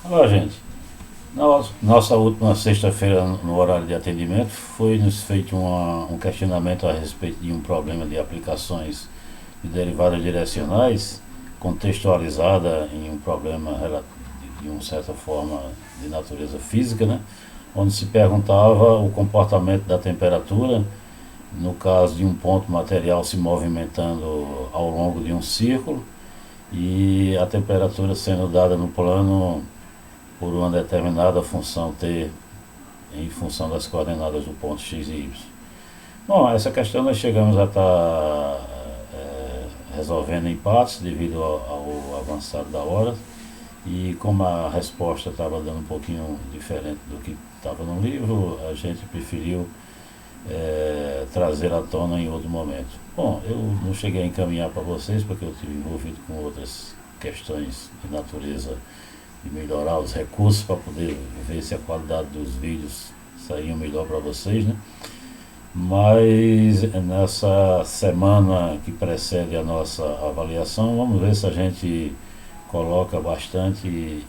Olá, gente. Nossa última sexta-feira, no horário de atendimento, foi nos feito um questionamento a respeito de um problema de aplicações de derivadas direcionais, contextualizada em um problema de uma certa forma de natureza física, né? Onde se perguntava o comportamento da temperatura no caso de um ponto material se movimentando ao longo de um círculo e a temperatura sendo dada no plano por uma determinada função t em função das coordenadas do ponto x e y. Bom, essa questão nós chegamos a estar resolvendo em partes devido ao avançado da hora, e como a resposta estava dando um pouquinho diferente do que estava no livro, a gente preferiu trazer à tona em outro momento. Bom, eu não cheguei a encaminhar para vocês porque eu estive envolvido com outras questões de natureza de melhorar os recursos para poder ver se a qualidade dos vídeos saía melhor para vocês, né? Mas nessa semana que precede a nossa avaliação, vamos ver se a gente coloca bastante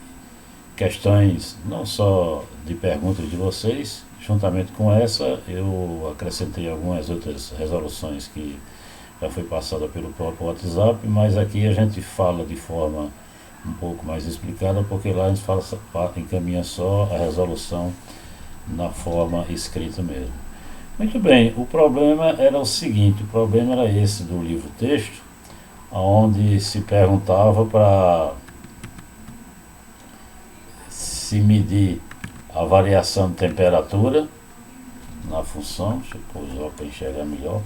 questões, não só de perguntas de vocês. Juntamente com essa, eu acrescentei algumas outras resoluções que já foi passada pelo próprio WhatsApp, mas aqui a gente fala de forma um pouco mais explicada, porque lá a gente encaminha só a resolução na forma escrita mesmo. Muito bem, o problema era o seguinte, o problema era esse do livro-texto, onde se perguntava para se medir a variação de temperatura na função, deixa eu pôr para enxergar melhor,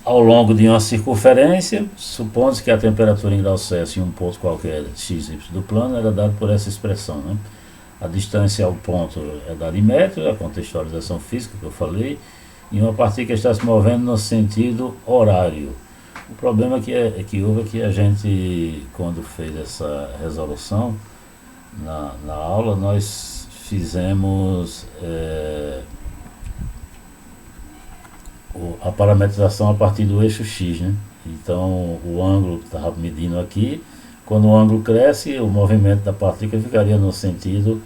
ao longo de uma circunferência, supondo que a temperatura em graus Celsius em um ponto qualquer x, y do plano era dado por essa expressão, né? A distância ao ponto é dada em metros, a contextualização física que eu falei, e uma partícula está se movendo no sentido horário. O problema que houve é que a gente, quando fez essa resolução, na aula, nós fizemos a parametrização a partir do eixo X, né? Então o ângulo que estava medindo aqui, quando o ângulo cresce, o movimento da partícula ficaria no sentido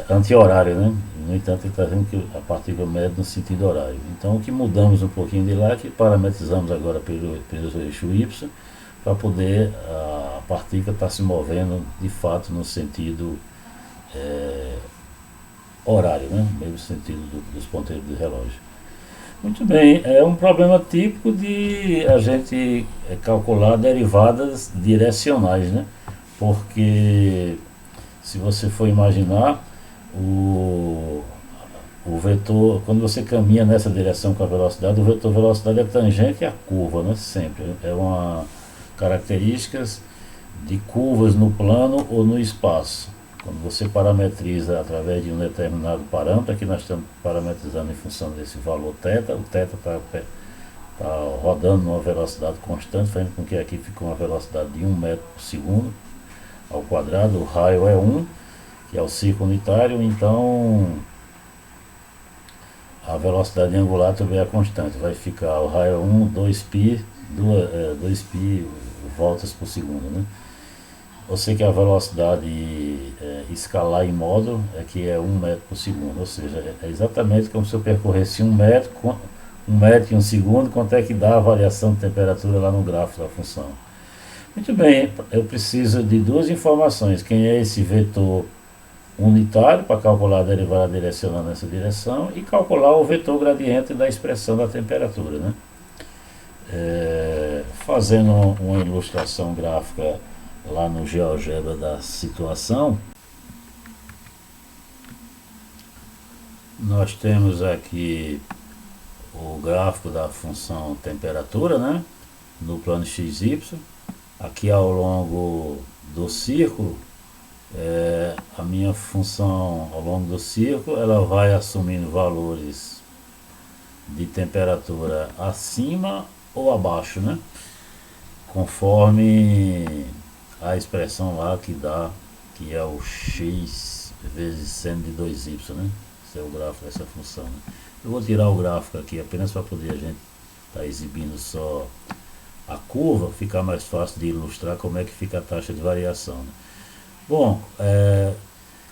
anti-horário, né? No entanto, ele está vendo que a partícula mede no sentido horário. Então o que mudamos um pouquinho de lá é que parametrizamos agora pelo eixo Y, para poder a partícula estar se movendo de fato no sentido horário, né? No mesmo sentido dos ponteiros do relógio. Muito bem, é um problema típico de a gente calcular derivadas direcionais, né? Porque se você for imaginar, o vetor, quando você caminha nessa direção com a velocidade, o vetor velocidade é tangente à curva, né? Sempre. É uma característica de curvas no plano ou no espaço. Quando você parametriza através de um determinado parâmetro, aqui nós estamos parametrizando em função desse valor θ, o θ está rodando numa velocidade constante, fazendo com que aqui fique uma velocidade de 1 metro por segundo ao quadrado, o raio é 1, que é o círculo unitário, então a velocidade angular também é constante, vai ficar o raio é 1, 2π, 2π voltas por segundo, né? Eu sei que a velocidade escalar em módulo é que é 1 metro por segundo, ou seja, é exatamente como se eu percorresse 1 metro, 1 metro em um segundo, quanto é que dá a variação de temperatura lá no gráfico da função. Muito bem, eu preciso de duas informações: quem é esse vetor unitário, para calcular a derivada direcional nessa direção, e calcular o vetor gradiente da expressão da temperatura, né? Fazendo uma ilustração gráfica lá no GeoGebra da situação, nós temos aqui o gráfico da função temperatura, né, no plano XY. Aqui ao longo do círculo, a minha função ao longo do círculo, ela vai assumindo valores de temperatura acima ou abaixo, né, conforme a expressão lá que dá, que é o x vezes seno de 2y, né? Esse é o gráfico dessa função, né? Eu vou tirar o gráfico aqui apenas para poder a gente estar exibindo só a curva, fica mais fácil de ilustrar como é que fica a taxa de variação, né? Bom,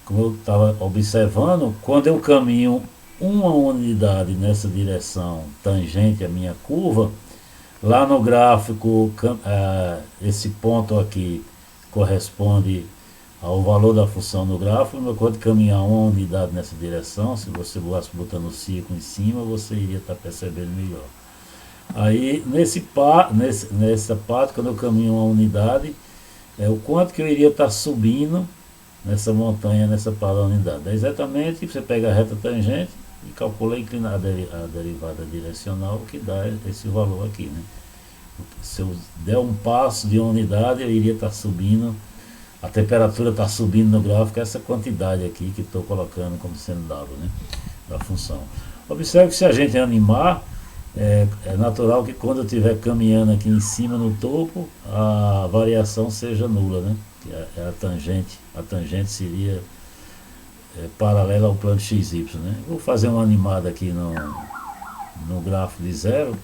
como eu estava observando, quando eu caminho uma unidade nessa direção tangente à minha curva, lá no gráfico, esse ponto aqui corresponde ao valor da função no gráfico. Quando caminhar uma unidade nessa direção, se você fosse botando o círculo em cima, você iria estar percebendo melhor. Aí, nessa parte, quando eu caminho uma unidade, o quanto que eu iria estar subindo nessa montanha, nessa parte da unidade. É exatamente, você pega a reta tangente e calcula a derivada direcional, que dá esse valor aqui, né? Se eu der um passo de uma unidade, eu iria estar subindo, a temperatura está subindo no gráfico, essa quantidade aqui que estou colocando como sendo dado, né, da função. Observe que se a gente animar, é natural que quando eu estiver caminhando aqui em cima no topo, a variação seja nula, né? Que é a tangente. A tangente seria paralela ao plano XY, né? Vou fazer uma animada aqui no gráfico de zero.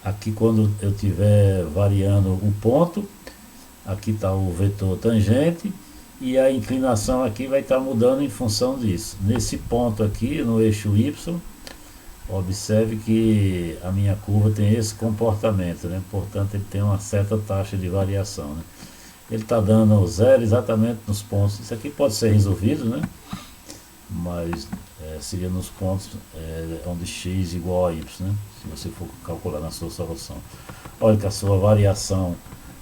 Aqui quando eu estiver variando o ponto, aqui está o vetor tangente e a inclinação aqui vai estar mudando em função disso. Nesse ponto aqui, no eixo Y, observe que a minha curva tem esse comportamento, né? Portanto, ele tem uma certa taxa de variação, né? Ele está dando zero exatamente nos pontos. Isso aqui pode ser resolvido, né? Mas seria nos pontos onde x igual a y, né? Se você for calcular na sua solução. Olha que a sua variação,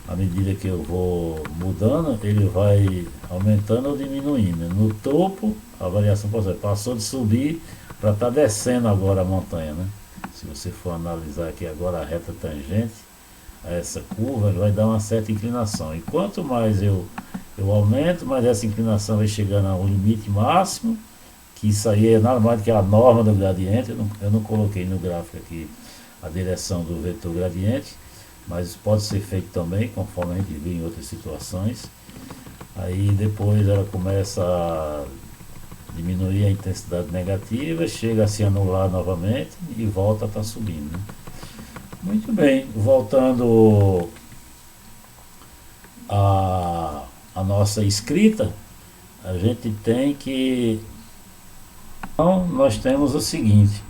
à medida que eu vou mudando, ele vai aumentando ou diminuindo. No topo, a variação, por exemplo, passou de subir para estar descendo agora a montanha, né? Se você for analisar aqui agora a reta tangente a essa curva, ele vai dar uma certa inclinação. E quanto mais eu aumento, mais essa inclinação vai chegando ao limite máximo, que isso aí é nada mais do que a norma do gradiente. Eu não coloquei no gráfico aqui a direção do vetor gradiente, mas pode ser feito também, conforme a gente viu em outras situações. Aí depois ela começa a diminuir a intensidade negativa, chega a se anular novamente e volta a estar subindo, né? Muito bem, voltando a nossa escrita, a gente tem que... Então, nós temos o seguinte,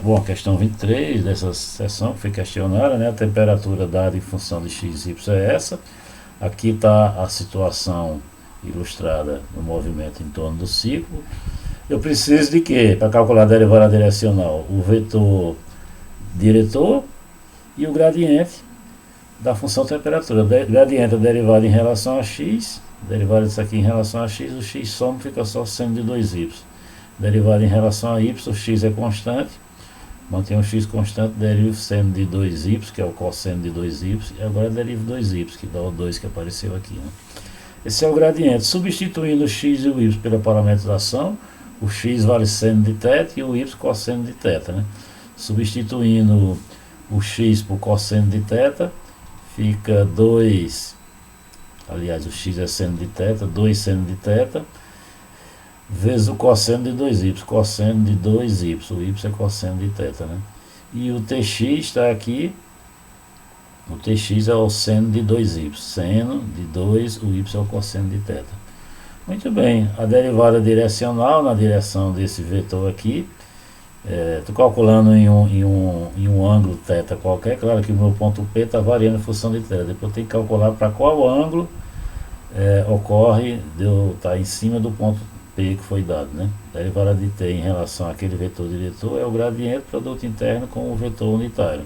bom, a questão 23 dessa seção que foi questionada, né? A temperatura dada em função de x e y é essa. Aqui está a situação ilustrada no movimento em torno do ciclo. Eu preciso de quê? Para calcular a derivada direcional, o vetor diretor e o gradiente da função temperatura. O gradiente é derivado em relação a x, derivado disso aqui em relação a x, o x soma fica só seno de 2y. Derivado em relação a y, o x é constante, mantém o x constante, deriva o seno de 2y, que é o cosseno de 2y, e agora deriva 2y, que dá o 2 que apareceu aqui, né? Esse é o gradiente. Substituindo o x e o y pela parametrização, o x vale seno de θ e o y cosseno de θ, né? Substituindo o x por cosseno de θ, fica 2, aliás, o x é seno de θ, 2 seno de θ, vezes o cosseno de 2y, cosseno de 2y, o y é cosseno de θ, né? E o tx está aqui, o tx é o seno de 2y, seno de 2, o y é o cosseno de θ. Muito bem, a derivada direcional na direção desse vetor aqui, estou calculando em um ângulo θ qualquer. Claro que o meu ponto P está variando em função de θ, depois eu tenho que calcular para qual ângulo ocorre de eu estar em cima do ponto P que foi dado, né? Derivada de t em relação àquele vetor diretor é o gradiente produto interno com o vetor unitário.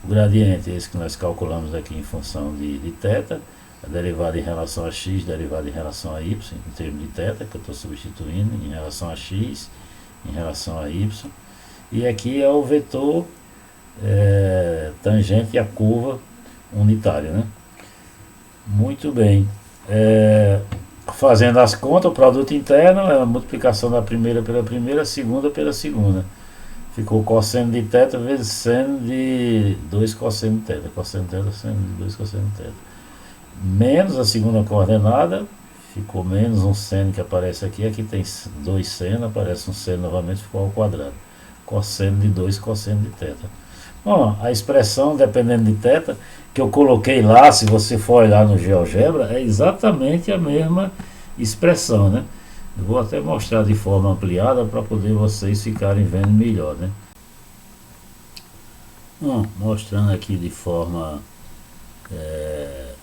O gradiente é esse que nós calculamos aqui em função de θ, a derivada em relação a x, derivada em relação a y, em termos de θ, que eu estou substituindo, em relação a x, em relação a y. E aqui é o vetor tangente à curva unitária, né? Muito bem. Fazendo as contas, o produto interno é a multiplicação da primeira pela primeira, a segunda pela segunda. Ficou cosseno de θ vezes seno de 2 cosseno de θ. Cosseno de θ, seno de 2 cosseno de θ. Menos a segunda coordenada, ficou menos um seno que aparece aqui. Aqui tem 2 seno, aparece um seno novamente, ficou ao quadrado. Cosseno de 2 cosseno de θ. Bom, a expressão dependendo de θ que eu coloquei lá, se você for olhar no GeoGebra, é exatamente a mesma expressão, né? Eu vou até mostrar de forma ampliada para poder vocês ficarem vendo melhor, né? Bom, mostrando aqui de forma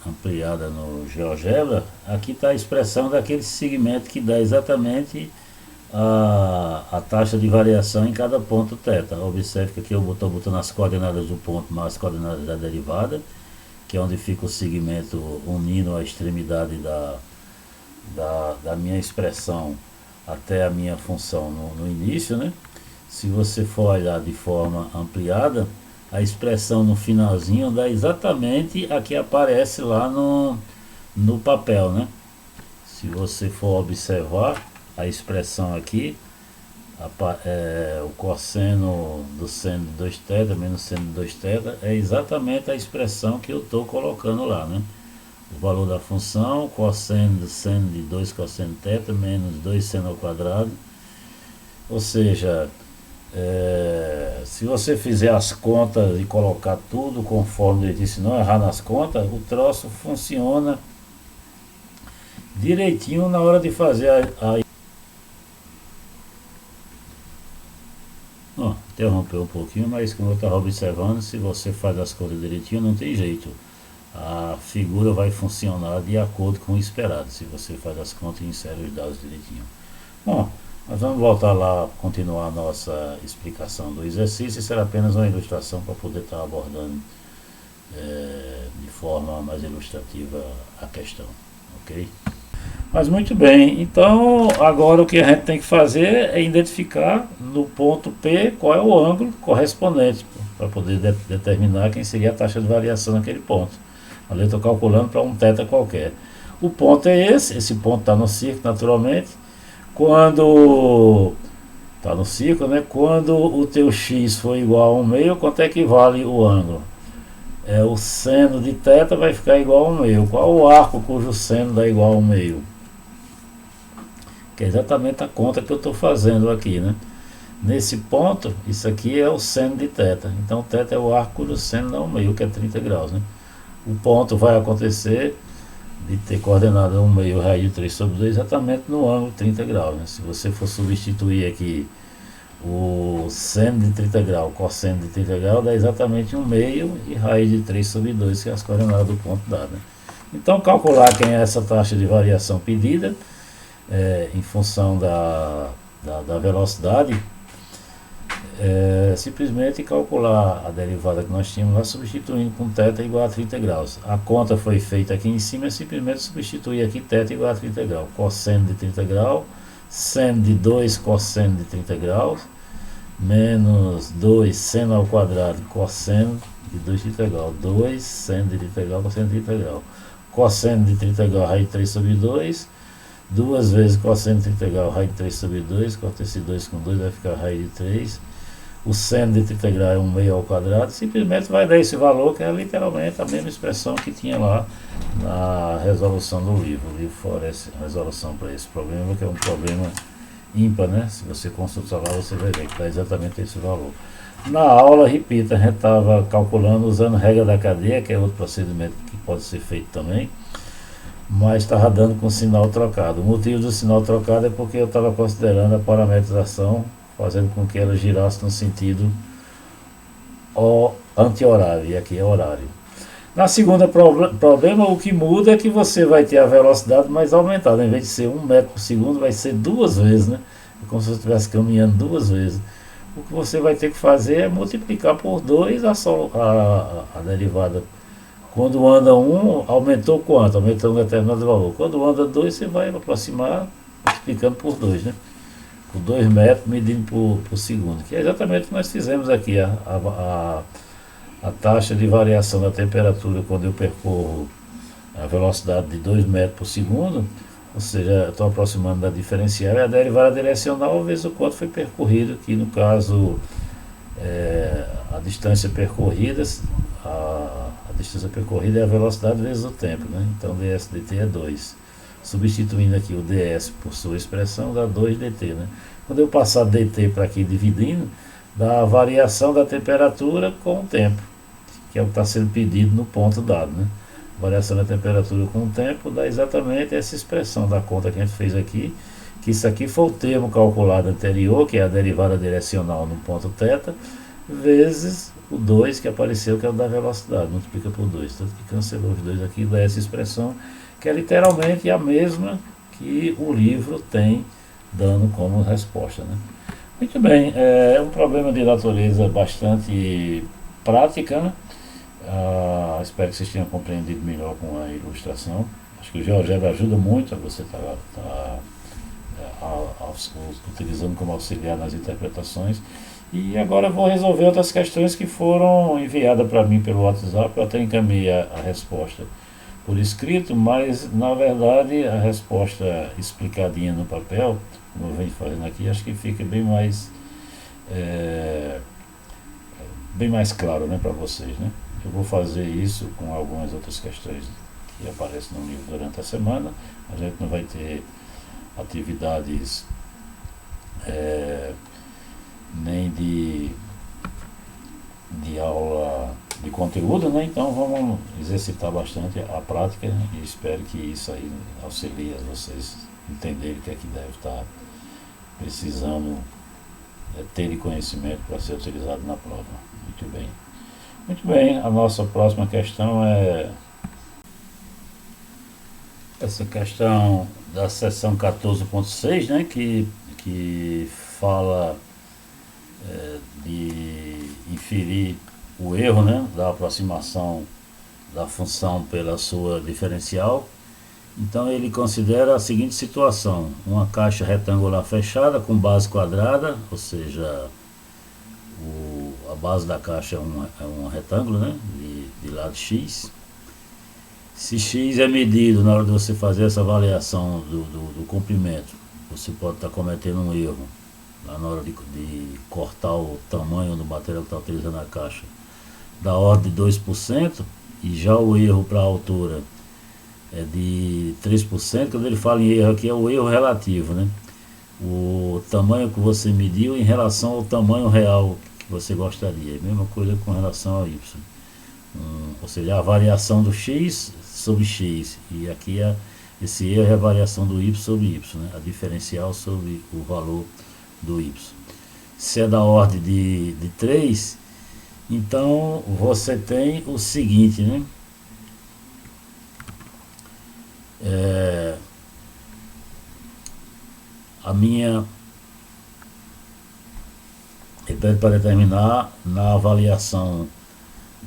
ampliada no GeoGebra, aqui está a expressão daquele segmento que dá exatamente a taxa de variação em cada ponto θ. Observe que aqui eu estou botando as coordenadas do ponto mais as coordenadas da derivada, que é onde fica o segmento unindo a extremidade da minha expressão até a minha função no início, né? Se você for olhar de forma ampliada, a expressão no finalzinho dá exatamente a que aparece lá no papel, né? Se você for observar a expressão aqui, o cosseno do seno de 2θ menos seno de 2θ é exatamente a expressão que eu estou colocando lá, né? O valor da função, cosseno do seno de 2 cosseno θ menos 2 seno ao quadrado. Ou seja, se você fizer as contas e colocar tudo conforme ele disse, não errar nas contas, o troço funciona direitinho na hora de fazer interrompeu um pouquinho, mas como eu estava observando, se você faz as contas direitinho, não tem jeito. A figura vai funcionar de acordo com o esperado, se você faz as contas e insere os dados direitinho. Bom, nós vamos voltar lá, continuar a nossa explicação do exercício. Isso era apenas uma ilustração para poder estar abordando de forma mais ilustrativa a questão, ok? Mas muito bem, então agora o que a gente tem que fazer é identificar no ponto P qual é o ângulo correspondente, para poder determinar quem seria a taxa de variação naquele ponto. Ali eu estou calculando para um θ qualquer. O ponto é esse ponto está no círculo naturalmente. Quando está no círculo, né? Quando o teu x for igual a 1/2, quanto é que vale o ângulo? O seno de θ vai ficar igual a 1/2. Qual o arco cujo seno dá igual a 1/2? Que é exatamente a conta que eu estou fazendo aqui, né? Nesse ponto, isso aqui é o seno de θ. Então, θ é o arco cujo seno dá 1/2, que é 30 graus, né? O ponto vai acontecer de ter coordenada 1/2 raiz de 3 sobre 2 exatamente no ângulo 30 graus, né? Se você for substituir aqui o seno de 30 graus, cosseno de 30 graus, dá exatamente 1/2 e raiz de 3 sobre 2, que é as coordenadas do ponto dado, né? Então, calcular quem é essa taxa de variação pedida, em função da velocidade, simplesmente calcular a derivada que nós tínhamos lá, substituindo com θ igual a 30 graus. A conta foi feita aqui em cima, é simplesmente substituir aqui θ igual a 30 graus. Cosseno de 30 graus, seno de 2 cosseno de 30 graus, menos 2 seno ao quadrado cosseno de 2 de 30 graus. 2 seno de 30 graus, cosseno de 30 graus. Cosseno de 30 graus, raiz de 3 sobre 2. 2 vezes cosseno de 30 graus, raiz de 3 sobre 2. Corta esse 2 com 2, vai ficar raiz de 3. O seno de 30 graus é 1/2 ao quadrado. Simplesmente vai dar esse valor, que é literalmente a mesma expressão que tinha lá na resolução do livro. O livro fornece resolução para esse problema, que é um problema ímpar, né? Se você consultar lá, você vai ver que dá exatamente esse valor. Na aula, repita, a gente estava calculando usando regra da cadeia, que é outro procedimento que pode ser feito também, mas estava dando com sinal trocado. O motivo do sinal trocado é porque eu estava considerando a parametrização, fazendo com que ela girasse no sentido anti-horário, e aqui é horário. Na segunda problema, o que muda é que você vai ter a velocidade mais aumentada. Em vez de ser 1 metro por segundo, vai ser 2 vezes, né? É como se você estivesse caminhando 2 vezes. O que você vai ter que fazer é multiplicar por 2 a derivada. Quando anda 1, aumentou quanto? Aumentou um determinado valor. Quando anda 2, você vai aproximar multiplicando por 2, né? Por 2 metros medindo por segundo. Que é exatamente o que nós fizemos aqui. A taxa de variação da temperatura quando eu percorro a velocidade de 2 metros por segundo, ou seja, estou aproximando da diferencial, é a derivada direcional vezes o quanto foi percorrido, que no caso a distância percorrida, a distância percorrida é a velocidade vezes o tempo, né? Então ds dt é 2. Substituindo aqui o ds por sua expressão, dá 2 dt, né? Quando eu passar dt para aqui dividindo, da variação da temperatura com o tempo, que é o que está sendo pedido no ponto dado, né? Variação da temperatura com o tempo dá exatamente essa expressão da conta que a gente fez aqui, que isso aqui foi o termo calculado anterior, que é a derivada direcional no ponto θ, vezes o 2 que apareceu, que é o da velocidade, multiplica por 2, tanto que cancelou os dois aqui, dá essa expressão, que é literalmente a mesma que o livro tem dando como resposta, né? Muito bem, é um problema de natureza bastante prática, né? Espero que vocês tenham compreendido melhor com a ilustração. Acho que o GeoGebra ajuda muito a você estar utilizando como auxiliar nas interpretações. E agora eu vou resolver outras questões que foram enviadas para mim pelo WhatsApp. Eu até encaminhei a resposta por escrito, mas na verdade a resposta explicadinha no papel, como eu venho fazendo aqui, acho que fica bem mais claro, né, para vocês, né? Eu vou fazer isso com algumas outras questões que aparecem no livro durante a semana. A gente não vai ter atividades nem de aula de conteúdo, né? Então vamos exercitar bastante a prática e espero que isso aí auxilie vocês entenderem o que é que deve estar precisando ter de conhecimento para ser utilizado na prova. Muito bem. Muito bem, a nossa próxima questão é essa questão da seção 14.6, né, que fala de inferir o erro, né, da aproximação da função pela sua diferencial. Então ele considera a seguinte situação: uma caixa retangular fechada com base quadrada, ou seja, a base da caixa é um retângulo, né, de lado x. Se x é medido na hora de você fazer essa avaliação do comprimento, você pode estar cometendo um erro lá na hora de cortar o tamanho do material que está utilizando a caixa, da ordem de 2%, e já o erro para a altura é de 3%. Quando ele fala em erro aqui, é o erro relativo, né? O tamanho que você mediu em relação ao tamanho real que você gostaria. Mesma coisa com relação ao y. Ou seja, a variação do x sobre x. E aqui esse erro é a variação do y sobre y, né? A diferencial sobre o valor do y. Se é da ordem de 3, então você tem o seguinte, né? Ele pede para determinar na avaliação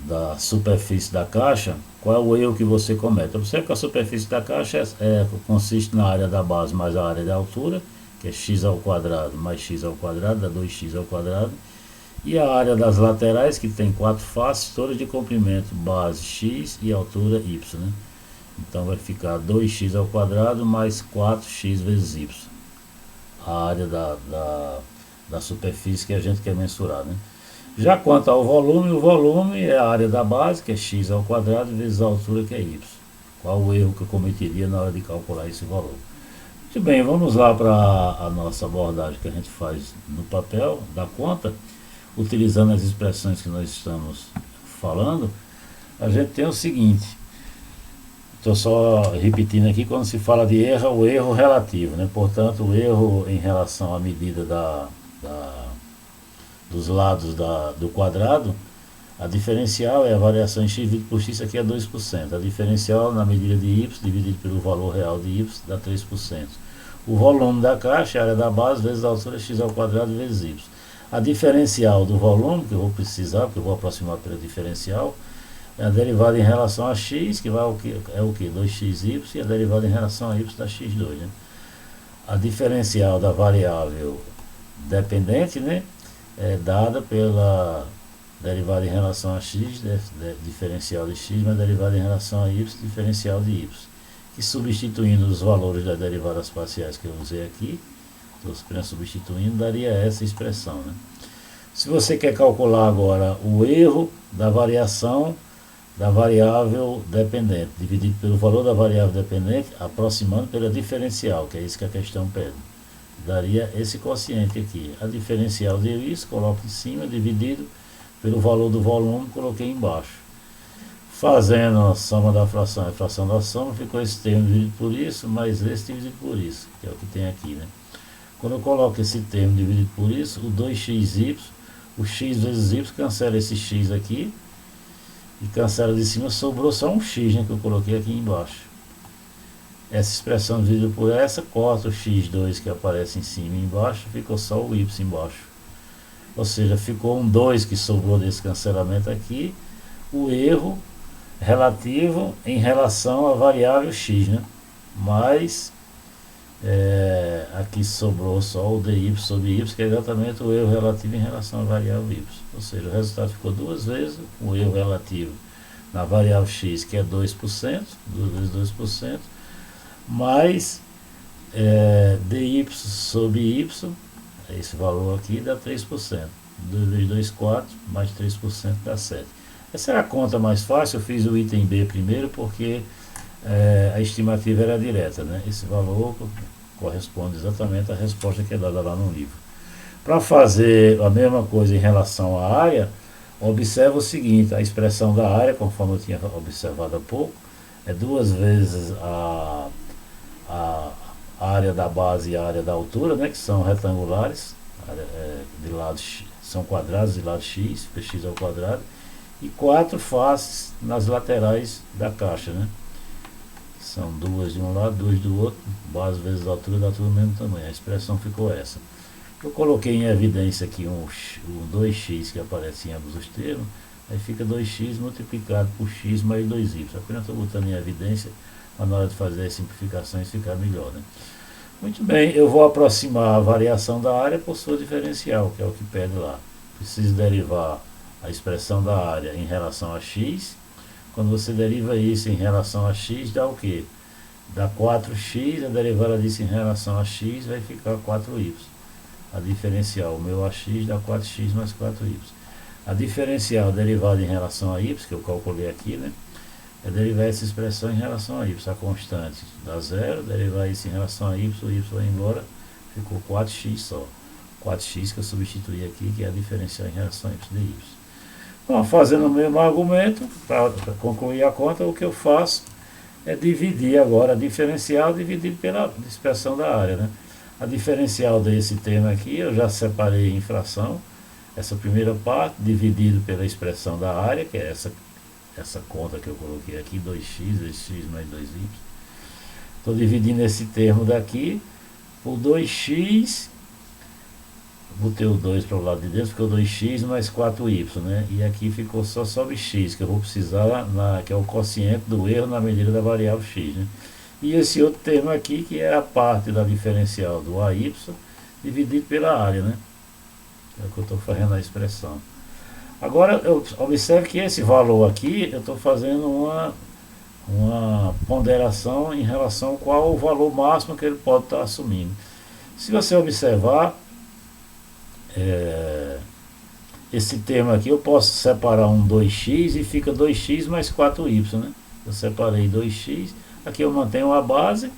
da superfície da caixa qual é o erro que você comete. Observe que a superfície da caixa consiste na área da base mais a área da altura, que é x ao quadrado mais x ao quadrado, dá 2x ao quadrado, e a área das laterais, que tem 4 faces, todas de comprimento base x e altura y, né? Então vai ficar 2x ao quadrado mais 4x vezes y, a área da superfície que a gente quer mensurar, né? Já quanto ao volume, o volume é a área da base, que é x ao quadrado, vezes a altura, que é y. Qual o erro que eu cometeria na hora de calcular esse valor? Muito bem, vamos lá para a nossa abordagem que a gente faz no papel da conta, utilizando as expressões que nós estamos falando. A gente tem o seguinte, estou só repetindo aqui, quando se fala de erro, o erro relativo, né? Portanto, o erro em relação à medida dos lados do quadrado, a diferencial é a variação em x dividido por x, aqui é 2%. A diferencial na medida de y dividido pelo valor real de y dá 3%. O volume da caixa é a área da base vezes a altura x ao quadrado vezes y. A diferencial do volume, que eu vou precisar, porque eu vou aproximar pela diferencial, é a derivada em relação a x, que é o que? 2xy, e a derivada em relação a y dá x2, né? A diferencial da variável dependente, né, é dada pela derivada em relação a x, diferencial de x, mas derivada em relação a y, diferencial de y. Que substituindo os valores das derivadas parciais que eu usei aqui, estou substituindo, daria essa expressão, né? Se você quer calcular agora o erro da variação da variável dependente, dividido pelo valor da variável dependente, aproximando pela diferencial, que é isso que a questão pede. daria esse quociente aqui. A diferencial deu isso, coloco em cima, dividido pelo valor do volume, coloquei embaixo. Fazendo a soma da fração e a fração da soma, ficou esse termo dividido por isso, mais esse dividido por isso, que é o que tem aqui, né? Quando eu coloco esse termo dividido por isso, o 2xy, o x vezes y cancela esse x aqui, e cancela de cima, sobrou só um x, né, que eu coloquei aqui embaixo. Essa expressão dividida por essa, corta o x2 que aparece em cima e embaixo, ficou só o y embaixo. Ou seja, ficou um 2 que sobrou desse cancelamento aqui, o erro relativo em relação à variável x, né? Mas aqui sobrou só o dy sobre y, que é exatamente o erro relativo em relação à variável y. Ou seja, o resultado ficou duas vezes o erro relativo na variável x, que é 2%, 2 vezes 2%, mais dy sobre y, esse valor aqui dá 3%. 2 vezes 2, 4, mais 3% dá 7. Essa era a conta mais fácil, eu fiz o item B primeiro porque a estimativa era direta, né? Esse valor corresponde exatamente à resposta que é dada lá no livro. Para fazer a mesma coisa em relação à área, observa o seguinte, a expressão da área, conforme eu tinha observado há pouco, é 2 vezes a área da base e a área da altura, né, que são retangulares, de lado, são quadrados de lado x, x ao quadrado, e 4 faces nas laterais da caixa, né? São 2 de um lado, 2 do outro, base vezes altura dá tudo o mesmo tamanho. A expressão ficou essa. Eu coloquei em evidência aqui o 2x que aparece em ambos os termos, aí fica 2x multiplicado por x mais 2y. Apenas estou botando em evidência para na hora de fazer as simplificações ficar melhor, né? Muito bem, eu vou aproximar a variação da área por sua diferencial, que é o que pede lá. Preciso derivar a expressão da área em relação a x. Quando você deriva isso em relação a x, dá o quê? Dá 4x, a derivada disso em relação a x vai ficar 4y. A diferencial, o meu ax dá 4x mais 4y. A diferencial derivada em relação a y, que eu calculei aqui, né? É derivar essa expressão em relação a y. A constante dá 0, derivar isso em relação a y, o y vai embora, ficou 4x só. 4x que eu substituí aqui, que é a diferencial em relação a y de y. Bom, fazendo o mesmo argumento, para concluir a conta, o que eu faço é dividir agora a diferencial dividido pela expressão da área, né? A diferencial desse termo aqui, eu já separei em fração, essa primeira parte, dividido pela expressão da área, que é essa conta que eu coloquei aqui, 2x, x mais 2y. Estou dividindo esse termo daqui por 2x, botei o 2 para o lado de dentro, ficou 2x mais 4y, né? E aqui ficou só sobre x, que eu vou precisar, que é o quociente do erro na medida da variável x, né? E esse outro termo aqui, que é a parte da diferencial do AY, dividido pela área, né? É o que eu estou fazendo a expressão. Agora, observe que esse valor aqui, eu estou fazendo uma ponderação em relação ao qual o valor máximo que ele pode estar assumindo. Se você observar, esse termo aqui, eu posso separar um 2x e fica 2x mais 4y, né? Eu separei 2x, aqui eu mantenho a base,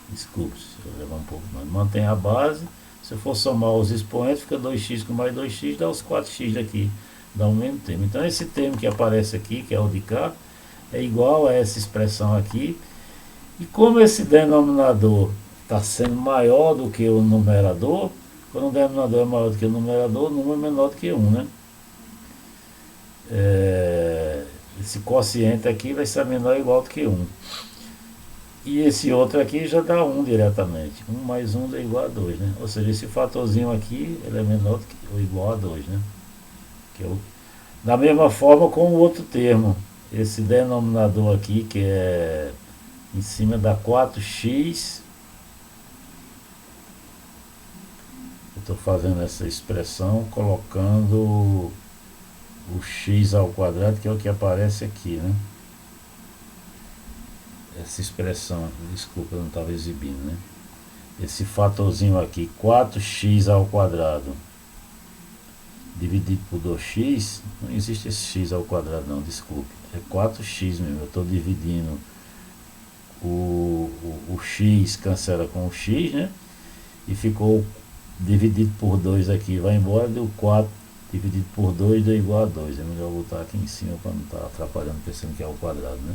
desculpe, se eu levar um pouco mais, mantenho a base, se eu for somar os expoentes, fica 2x com mais 2x, dá os 4x daqui, dá o mesmo termo. Então esse termo que aparece aqui, que é o de cá, é igual a essa expressão aqui, e como esse denominador está sendo maior do que o numerador, quando o denominador é maior do que o numerador, o número é menor do que 1, né? Esse quociente aqui vai ser menor ou igual do que 1. E esse outro aqui já dá 1 diretamente. 1 mais 1 é igual a 2, né? Ou seja, esse fatorzinho aqui, ele é menor do que, ou igual a 2, né? Da mesma forma com o outro termo. Esse denominador aqui, que é em cima da 4x, eu estou fazendo essa expressão colocando o x ao quadrado, que é o que aparece aqui, né? Essa expressão, desculpa, eu não estava exibindo, né? Esse fatorzinho aqui, 4x ao quadrado dividido por 2x, não existe esse x ao quadrado não, desculpe, é 4x mesmo. Eu estou dividindo o x, cancela com o x, né? e ficou dividido por 2 aqui, vai embora, deu 4 dividido por 2 deu igual a 2. É melhor botar aqui em cima para não estar atrapalhando, pensando que é o quadrado, né?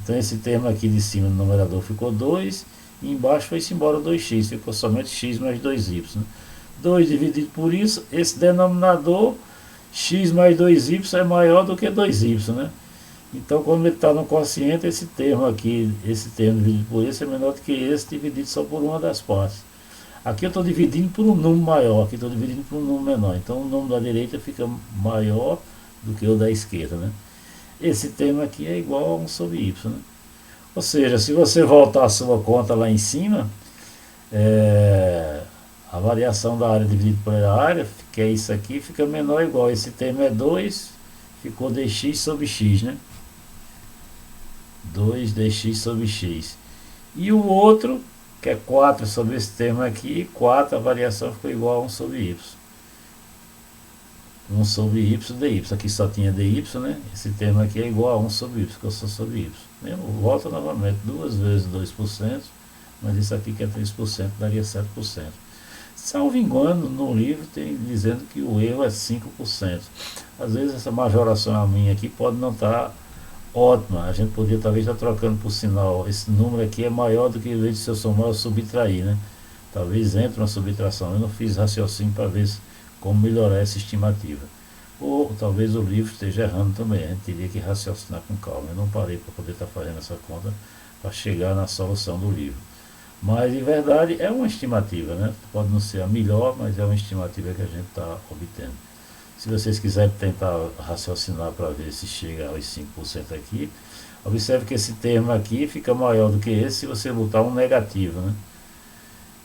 Então esse termo aqui de cima do numerador ficou 2, e embaixo foi-se embora 2x, ficou somente x mais 2y. 2 dividido por isso, esse denominador, x mais 2y é maior do que 2y, né? Então, quando ele está no quociente, esse termo aqui, esse termo dividido por esse é menor do que esse dividido só por uma das partes. Aqui eu estou dividindo por um número maior, aqui estou dividindo por um número menor. Então o número da direita fica maior do que o da esquerda, né? Esse termo aqui é igual a 1 sobre y, né? Ou seja, se você voltar a sua conta lá em cima, a variação da área dividida pela área, que é isso aqui, fica menor ou igual. Esse termo é 2, ficou dx sobre x, né? 2 dx sobre x. E o outro, que é 4 sobre esse termo aqui, 4, a variação ficou igual a 1 sobre y. 1 sobre y dy. Aqui só tinha dy, né? Esse termo aqui é igual a 1 sobre y, ficou só sobre y. Volta novamente, 2 vezes 2%, mas isso aqui que é 3%, daria 7%. Salvo engano, no livro tem dizendo que o erro é 5%. Às vezes essa majoração minha aqui pode não estar ótima. A gente podia talvez estar trocando por sinal. Esse número aqui é maior do que em vez de se eu somar eu subtrair, né? Talvez entre uma subtração. Eu não fiz raciocínio para ver como melhorar essa estimativa. Ou talvez o livro esteja errando também. A gente teria que raciocinar com calma. Eu não parei para poder estar fazendo essa conta para chegar na solução do livro. Mas, em verdade, é uma estimativa, né? Pode não ser a melhor, mas é uma estimativa que a gente está obtendo. Se vocês quiserem tentar raciocinar para ver se chega aos 5% aqui, observe que esse termo aqui fica maior do que esse se você botar um negativo, né?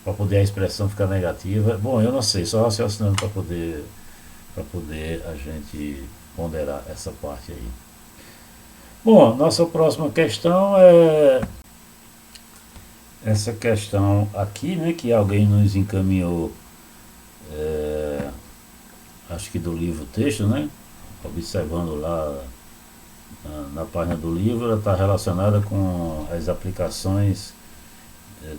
Para poder a expressão ficar negativa. Bom, eu não sei, só raciocinando para poder a gente ponderar essa parte aí. Bom, nossa próxima questão é essa questão aqui, né, que alguém nos encaminhou, acho que do livro texto, né, observando lá na página do livro, ela está relacionada com as aplicações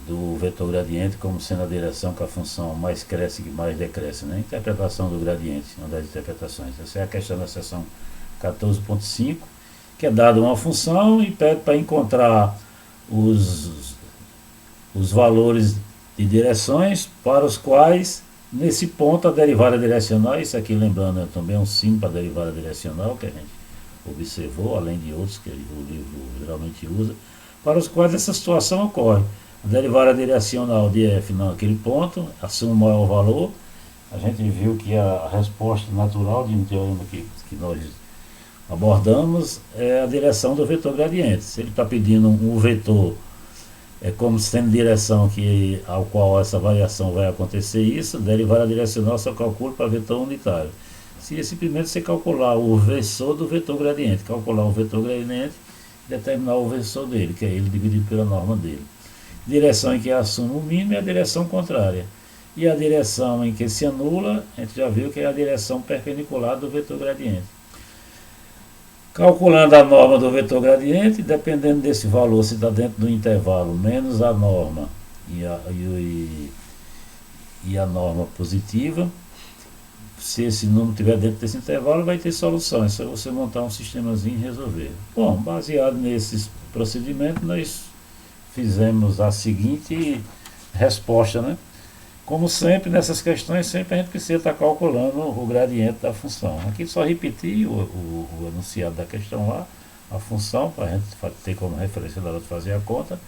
do vetor gradiente como sendo a direção que a função mais cresce e mais decresce, né, interpretação do gradiente, uma das interpretações. Essa é a questão da seção 14.5, que é dada uma função e pede para encontrar os valores de direções para os quais, nesse ponto, a derivada direcional, isso aqui lembrando é também um símbolo para a derivada direcional, que a gente observou, além de outros que o livro geralmente usa, para os quais essa situação ocorre. A derivada direcional de f naquele ponto assume o maior valor. A gente viu que a resposta natural de um teorema que nós abordamos é a direção do vetor gradiente. Se ele está pedindo um vetor como sendo direção ao qual essa variação vai acontecer, isso, derivada direcional só calcula para vetor unitário. Se simplesmente você calcular o versor do vetor gradiente, calcular o vetor gradiente e determinar o versor dele, que é ele dividido pela norma dele. Direção em que assume o mínimo é a direção contrária. E a direção em que se anula, a gente já viu que é a direção perpendicular do vetor gradiente. Calculando a norma do vetor gradiente, dependendo desse valor, se está dentro do intervalo menos a norma e a norma positiva, se esse número estiver dentro desse intervalo, vai ter solução. É só você montar um sistemazinho e resolver. Bom, baseado nesses procedimentos, nós fizemos a seguinte resposta, né? Como sempre, nessas questões, sempre a gente precisa estar calculando o gradiente da função. Aqui só repetir o enunciado da questão lá, a função, para a gente ter como referência na hora de fazer a conta,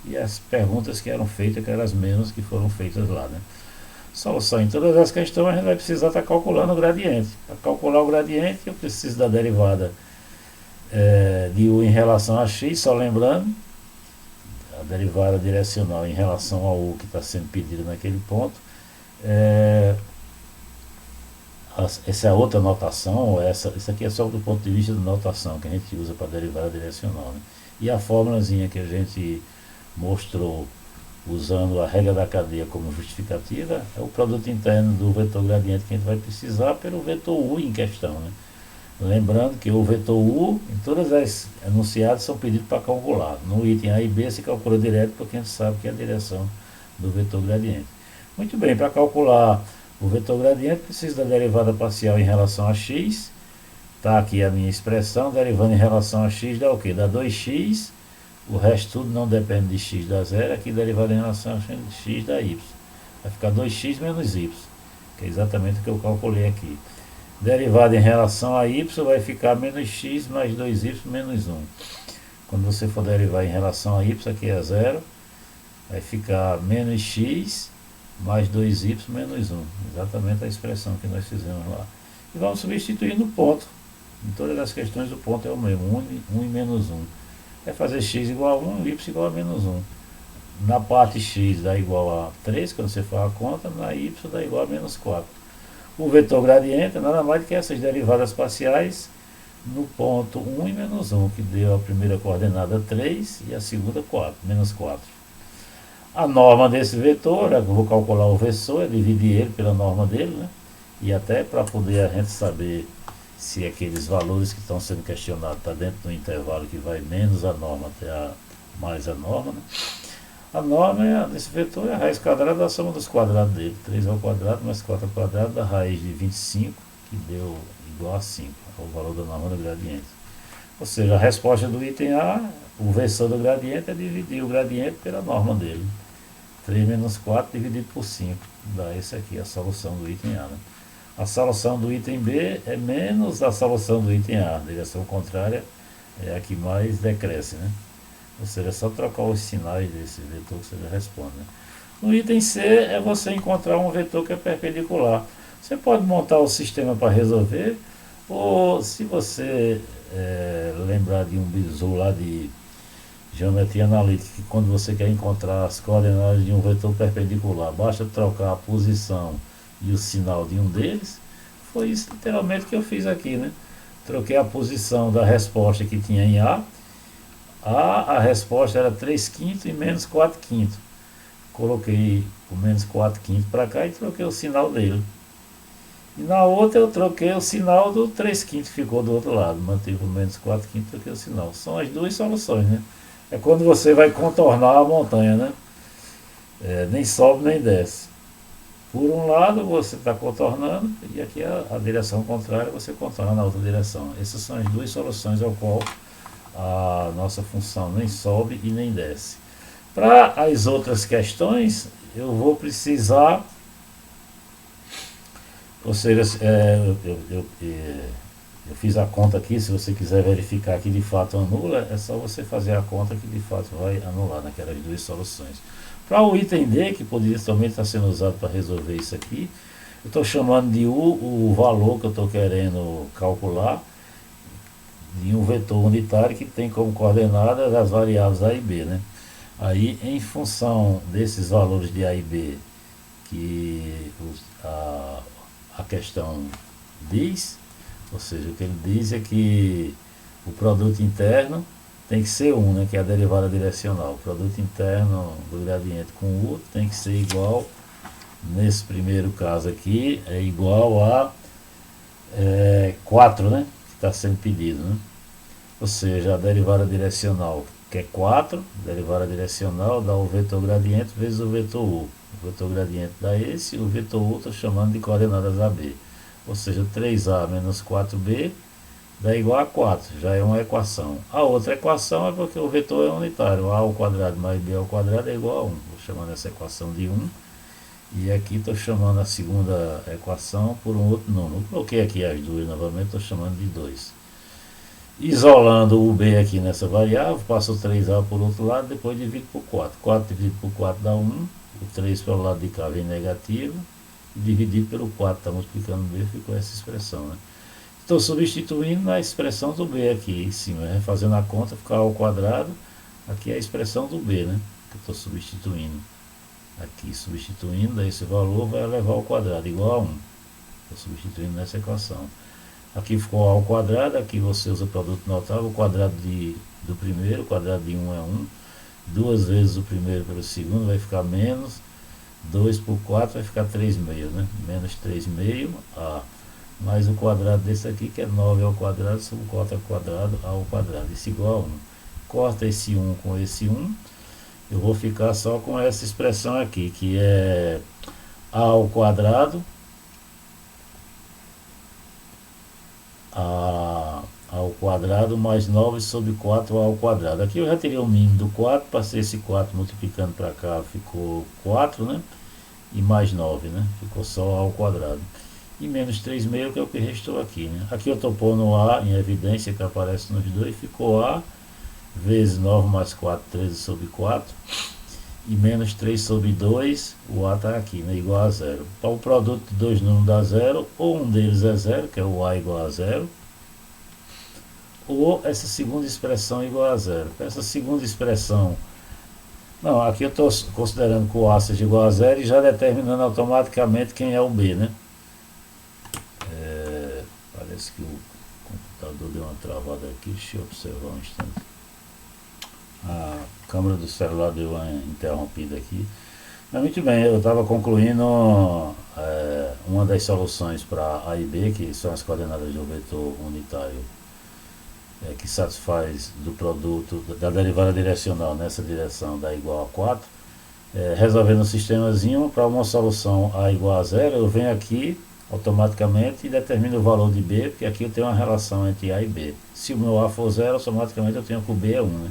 e as perguntas que eram feitas, aquelas menos que foram feitas lá, né? Solução em todas as questões, a gente vai precisar estar calculando o gradiente. Para calcular o gradiente, eu preciso da derivada de u em relação a x, só lembrando, a derivada direcional em relação ao u que está sendo pedido naquele ponto. Essa é a outra notação, isso aqui é só do ponto de vista de notação que a gente usa para a derivada direcional, né? E a fórmulazinha que a gente mostrou usando a regra da cadeia como justificativa é o produto interno do vetor gradiente que a gente vai precisar pelo vetor u em questão, né? Lembrando que o vetor u, em todas as enunciadas, são pedidos para calcular. No item A e B se calcula direto porque a gente sabe que é a direção do vetor gradiente. Muito bem, para calcular o vetor gradiente, preciso da derivada parcial em relação a x. Está aqui a minha expressão, derivando em relação a x dá o quê? Dá 2x, o resto tudo não depende de x, dá zero. Aqui derivada em relação a x dá y. Vai ficar 2x menos y, que é exatamente o que eu calculei aqui. Derivada em relação a y vai ficar menos x mais 2y menos 1. Quando você for derivar em relação a y, aqui é zero, vai ficar menos x mais 2y menos 1. Exatamente a expressão que nós fizemos lá. E vamos substituir no ponto. Em todas as questões o ponto é o mesmo, 1 e menos 1. É fazer x igual a 1 e y igual a menos 1. Na parte x dá igual a 3, quando você faz a conta, na y dá igual a menos 4. O vetor gradiente é nada mais do que essas derivadas parciais no ponto 1 e menos 1, que deu a primeira coordenada 3 e a segunda 4, menos 4. A norma desse vetor, eu vou calcular o vetor, é dividir ele pela norma dele, né? E até para poder a gente saber se aqueles valores que estão sendo questionados estão dentro do intervalo que vai menos a norma até mais a norma, né? A norma desse vetor é a raiz quadrada da soma dos quadrados dele. 3 ao quadrado mais 4 ao quadrado da raiz de 25, que deu igual a 5, é o valor da norma do gradiente. Ou seja, a resposta do item A, o vetor do gradiente é dividir o gradiente pela norma dele. 3 menos 4 dividido por 5, dá esse aqui, a solução do item A, né? A solução do item B é menos a solução do item A, a direção contrária é a que mais decresce, né? Ou seja, é só trocar os sinais desse vetor que você já responde, né? No item C é você encontrar um vetor que é perpendicular. Você pode montar o sistema para resolver, ou se você lembrar de um bizu lá de geometria analítica, que quando você quer encontrar as coordenadas de um vetor perpendicular, basta trocar a posição e o sinal de um deles. Foi isso literalmente que eu fiz aqui, né? Troquei a posição da resposta que tinha em A resposta era 3 quintos e menos 4 quintos. Coloquei o menos 4 quintos para cá e troquei o sinal dele. E na outra eu troquei o sinal do 3 quintos, ficou do outro lado. Mantive o menos 4 quintos e troquei o sinal. São as duas soluções, né? É quando você vai contornar a montanha, né? Nem sobe nem desce. Por um lado você está contornando e aqui a direção contrária você contorna na outra direção. Essas são as duas soluções ao qual a nossa função nem sobe e nem desce. Para as outras questões, eu vou precisar, ou seja, eu fiz a conta aqui, se você quiser verificar que de fato anula, é só você fazer a conta que de fato vai anular naquelas duas soluções. Para o item D, que poderia também estar sendo usado para resolver isso aqui, eu estou chamando de U o valor que eu estou querendo calcular de um vetor unitário que tem como coordenadas as variáveis A e B, né? Aí, em função desses valores de A e B que a questão diz, ou seja, o que ele diz é que o produto interno tem que ser 1, né, que é a derivada direcional. O produto interno do gradiente com U tem que ser igual, nesse primeiro caso aqui, é igual a 4, né? Está sendo pedido, né? Ou seja, a derivada direcional, que é 4, derivada direcional dá o vetor gradiente vezes o vetor U. O vetor gradiente dá esse, o vetor U estou chamando de coordenadas AB. Ou seja, 3A menos 4B dá igual a 4, já é uma equação. A outra equação é porque o vetor é unitário, A ao quadrado mais B ao quadrado é igual a 1. Estou chamando essa equação de 1. E aqui estou chamando a segunda equação por um outro número. Coloquei aqui as duas novamente, estou chamando de 2. Isolando o B aqui nessa variável, passo o 3A por outro lado, depois divido por 4. 4 dividido por 4 dá 1, o 3 pelo lado de cá vem negativo, e dividido pelo 4, está multiplicando o B, ficou essa expressão, né? Estou substituindo na expressão do B aqui em cima, né? Fazendo a conta, ficar ao quadrado, aqui é a expressão do B, né? Que eu estou substituindo. Aqui, substituindo, daí esse valor vai levar ao quadrado, igual a 1. Estou substituindo nessa equação. Aqui ficou A ao quadrado, aqui você usa o produto notável, o quadrado do primeiro, o quadrado de 1 é 1. 2 vezes o primeiro pelo segundo vai ficar menos, 2 por 4 vai ficar 3 meios, né? Menos 3 meio, A. Mais o quadrado desse aqui, que é 9 ao quadrado, sobre 4 ao quadrado, A ao quadrado. Isso igual a 1. Corta esse 1 com esse 1. Eu vou ficar só com essa expressão aqui, que é ao quadrado ao quadrado mais 9 sobre 4 ao quadrado. Aqui eu já teria o mínimo do 4, passei esse 4 multiplicando para cá, ficou 4, né? E mais 9, né? Ficou só ao quadrado. E menos 3,5, que é o que restou aqui, né? Aqui eu estou pondo A em evidência, que aparece nos dois, ficou A vezes 9 mais 4, 13 sobre 4. E menos 3 sobre 2, o A está aqui, né? Igual a zero. Para o produto de dois números dá zero, ou um deles é zero, que é o A igual a zero, ou essa segunda expressão igual a zero. Essa segunda expressão, não, aqui eu estou considerando que o A seja igual a zero e já determinando automaticamente quem é o B, né? Parece que o computador deu uma travada aqui, deixa eu observar um instante. A câmera do celular deu uma interrompida aqui. Mas muito bem, eu estava concluindo uma das soluções para A e B, que são as coordenadas do vetor unitário, que satisfaz do produto da derivada direcional nessa direção dá igual a 4. Resolvendo um sistemazinho para uma solução A igual a zero, eu venho aqui automaticamente e determino o valor de B, porque aqui eu tenho uma relação entre A e B. Se o meu A for zero, automaticamente eu tenho que o B é 1, né?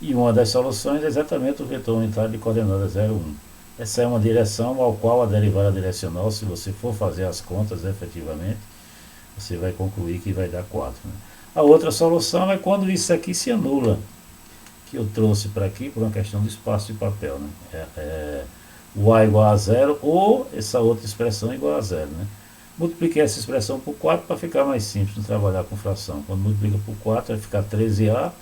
E uma das soluções é exatamente o vetor unitário de coordenadas 0, 1. Essa é uma direção ao qual a derivada direcional, se você for fazer as contas efetivamente, você vai concluir que vai dar 4. Né? A outra solução é quando isso aqui se anula, que eu trouxe para aqui por uma questão de espaço de papel. Né? O A igual a zero ou essa outra expressão igual a zero. Né? Multipliquei essa expressão por 4 para ficar mais simples de trabalhar com fração. Quando multiplica por 4 vai ficar 13A.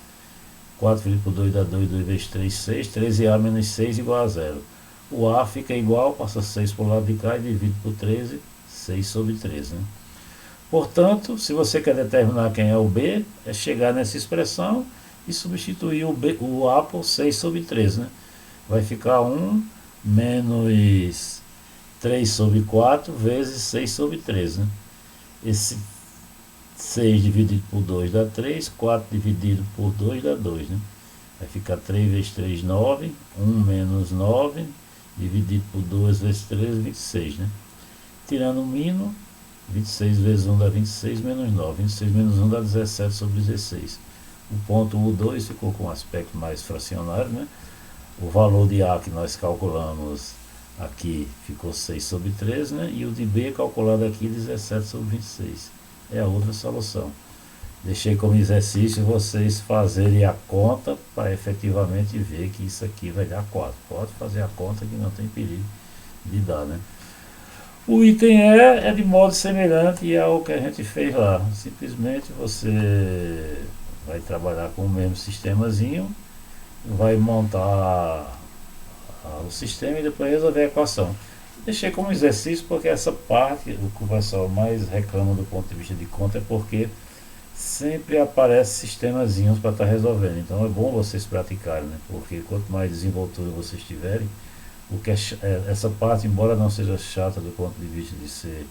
4 dividido por 2 dá 2, 2 vezes 3, 6, 13A menos 6 igual a zero. O A fica igual, passa 6 para o lado de cá e divide por 13, 6 sobre 13. Né? Portanto, se você quer determinar quem é o B, é chegar nessa expressão e substituir o A por 6 sobre 13. Né? Vai ficar 1 menos 3 sobre 4 vezes 6 sobre 13. Né? Esse 6 dividido por 2 dá 3, 4 dividido por 2 dá 2, né? Vai ficar 3 vezes 3, 9, 1 menos 9, dividido por 2 vezes 3, 26, né? Tirando o mínimo, 26 vezes 1 dá 26, menos 9, 26 menos 1 dá 17 sobre 16. O ponto U2 ficou com um aspecto mais fracionário, né? O valor de A que nós calculamos aqui ficou 6 sobre 13, né? E o de B calculado aqui 17 sobre 26. É a outra solução. Deixei como exercício vocês fazerem a conta para efetivamente ver que isso aqui vai dar 4. Pode fazer a conta que não tem perigo de dar, né? O item E é de modo semelhante ao que a gente fez lá. Simplesmente você vai trabalhar com o mesmo sistemazinho, vai montar o sistema e depois resolver a equação. Deixei como exercício porque essa parte, o que o pessoal mais reclama do ponto de vista de conta é porque sempre aparece sistemazinhos para estar resolvendo. Então é bom vocês praticarem, né? Porque quanto mais desenvoltura vocês tiverem, essa parte, embora não seja chata do ponto de vista de ser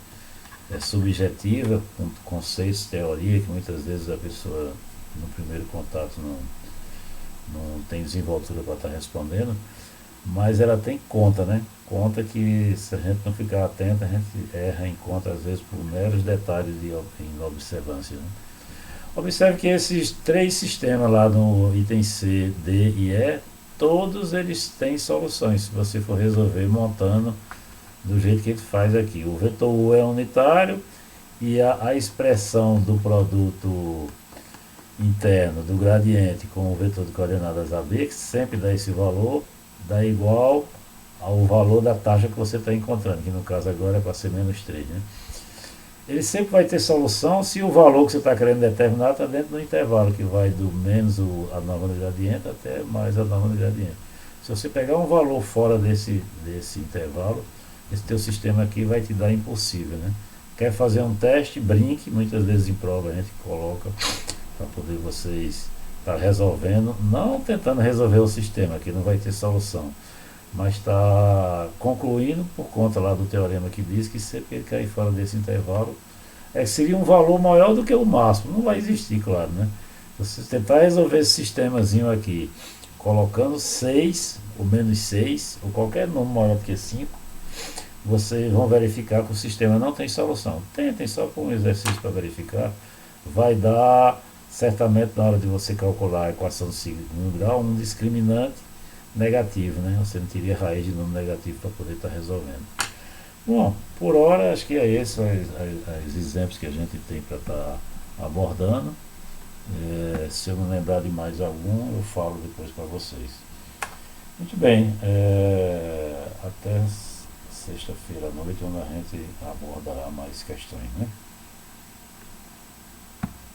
subjetiva, com conceitos, teoria, que muitas vezes a pessoa no primeiro contato não tem desenvoltura para estar respondendo, mas ela tem conta, né? Conta que se a gente não ficar atento, a gente erra em conta às vezes por meros detalhes em observância. Né? Observe que esses três sistemas lá no item C, D e E, todos eles têm soluções, se você for resolver montando do jeito que a gente faz aqui. O vetor U é unitário e a expressão do produto interno do gradiente com o vetor de coordenadas AB, que sempre dá esse valor, dá igual ao valor da taxa que você está encontrando, que no caso agora é para ser menos 3. Né? Ele sempre vai ter solução se o valor que você está querendo determinar está dentro do intervalo, que vai do menos a norma do gradiente até mais a norma do gradiente. Se você pegar um valor fora desse intervalo, esse teu sistema aqui vai te dar impossível. Né? Quer fazer um teste? Brinque, muitas vezes em prova a gente coloca para poder vocês estar resolvendo, não tentando resolver o sistema, que não vai ter solução, mas está concluindo por conta lá do teorema que diz que sempre que ele cair fora desse intervalo, seria um valor maior do que o máximo. Não vai existir, claro, né? Você tentar resolver esse sistemazinho aqui, colocando 6, ou menos 6, ou qualquer número maior do que 5, vocês vão verificar que o sistema não tem solução. Tentem só com um exercício para verificar. Vai dar, certamente, na hora de você calcular a equação do segundo grau, um discriminante negativo, né? Você não teria raiz de número negativo para poder estar resolvendo. Bom, por hora, acho que é esse os exemplos que a gente tem para estar abordando. Se eu não lembrar de mais algum, eu falo depois para vocês. Muito bem, até sexta-feira à noite, onde a gente abordará mais questões, né?